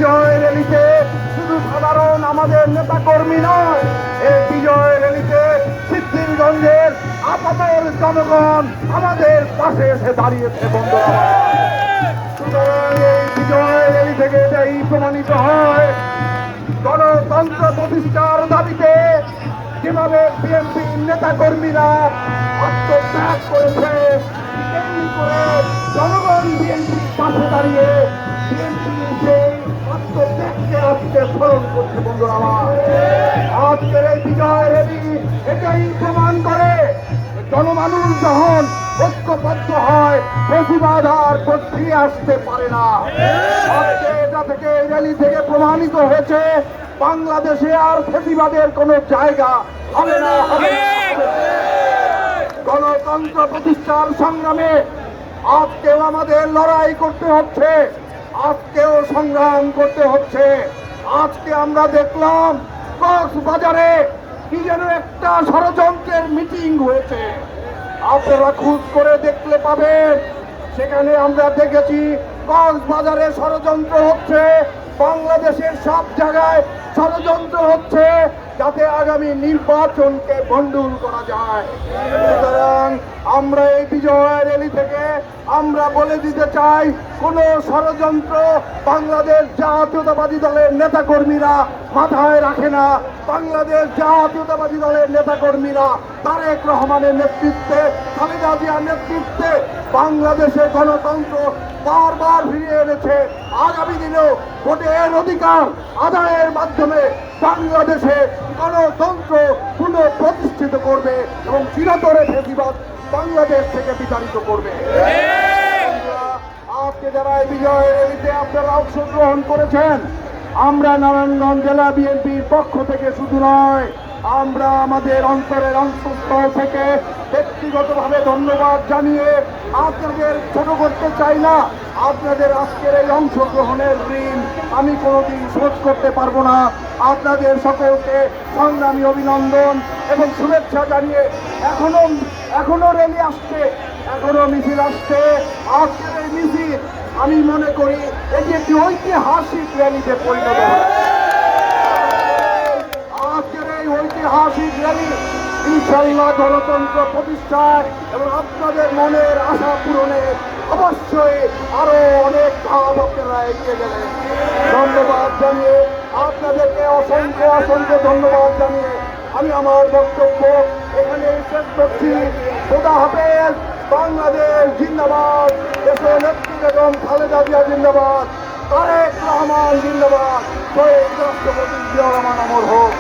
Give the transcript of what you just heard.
বিজয় র্যালিতে শুধু সাধারণ আমাদের নেতা কর্মী নয়, এই বিজয় র্যালিতে সিদ্ধিরগঞ্জের আপাতর জনগণ আমাদের পাশে এসে দাঁড়িয়েছে। বন্ধুরা, সুতরাং এই বিজয় র্যালি থেকে এটাই প্রমাণিত হয় গণতন্ত্র প্রতিষ্ঠার দাবিতে যেভাবে বিএনপির নেতা কর্মীরা আত্মত্যাগ করেছে, তেমনি করে জনগণ বিএনপির পাশে দাঁড়িয়ে বিএনপির সেই আত্মত্যাগকে আজকে স্মরণ করছে। বন্ধুরা আমার, আজকের এই বিজয় র্যালি এটাই প্রমাণ করে জনমানুষ যখন ঐক্যবদ্ধ হয় প্রতিবাদ আর ফিরে আসতে পারে না। আজকে এটা থেকে এই র্যালি থেকে প্রমাণিত হয়েছে বাংলাদেশে আর প্রতিবাদের কোনো জায়গা হবে না। গণতন্ত্র প্রতিষ্ঠার সংগ্রামে আজকেও আমাদের লড়াই করতে হচ্ছে, আজকেও সংগ্রাম করতে হচ্ছে। আজকে আমরা দেখলাম কক্সবাজারে কি যেন একটা ষড়যন্ত্রের মিটিং হয়েছে, আপনারা খোঁজ করে দেখলে পাবেন। সেখানে আমরা দেখেছি কক্সবাজারে ষড়যন্ত্র হচ্ছে, বাংলাদেশের সব জায়গায় ষড়যন্ত্র হচ্ছে যাতে আগামী নির্বাচনকে ভণ্ডুল করা যায়। সুতরাং আমরা এই বিজয় র্যালি থেকে আমরা বলে দিতে চাই, কোন ষড়যন্ত্র বাংলাদেশ জাতীয়তাবাদী দলের নেতাকর্মীরা মাথায় রাখে না। বাংলাদেশ জাতীয়তাবাদী দলের নেতাকর্মীরা তারেক রহমানের নেতৃত্বে, খালেদা জিয়ার নেতৃত্বে বাংলাদেশে গণতন্ত্র বারবার ফিরিয়ে এনেছে। আগামী দিনেও ভোটের অধিকার আদায়ের মাধ্যমে বাংলাদেশে গণতন্ত্র পুনঃপ্রতিষ্ঠিত করবে এবং চিরতরে ফেসিবাদ বাংলাদেশ থেকে বিতাড়িত করবে। আজকে যারা এই বিজয় র্যালিতে আপনারা অংশগ্রহণ করেছেন, আমরা নারায়ণগঞ্জ জেলা বিএনপির পক্ষ থেকে শুধু নয়, আমরা আমাদের অন্তরের অন্তঃস্থল থেকে ব্যক্তিগতভাবে ধন্যবাদ জানিয়ে আপনাদের ছোট করতে চাই না। আপনাদের আজকের এই অংশগ্রহণের ঋণ আমি কোনোদিন শোধ করতে পারবো না। আপনাদের সকলকে সংগ্রামী অভিনন্দন এবং শুভেচ্ছা জানিয়ে এখনো র্যালি আসছে, এখনো মিছিল আসছে। আজকের এই মিছিল আমি মনে করি এটি একটি ঐতিহাসিক র্যালিতে পরিণত হবে। আজকের এই ঐতিহাসিক র্যালি ইনশাল্লাহ গণতন্ত্র প্রতিষ্ঠায় এবং আপনাদের মনের আশা পূরণে অবশ্যই আরো অনেক ধাপ আপনারা এগিয়ে গেলেন। ধন্যবাদ জানিয়ে আপনাদেরকে অসংখ্য ধন্যবাদ জানিয়ে আমি আমার বক্তব্য এখানে শেষ করছি। খোদা হাফেজ। বাংলাদেশ জিন্দাবাদ। দেশের নেত্রী বেগম খালেদা জিয়া জিন্দাবাদ। তারেক রহমান জিন্দাবাদ। শহীদ রাষ্ট্রপতি জিয়া রহমান অমর হোক।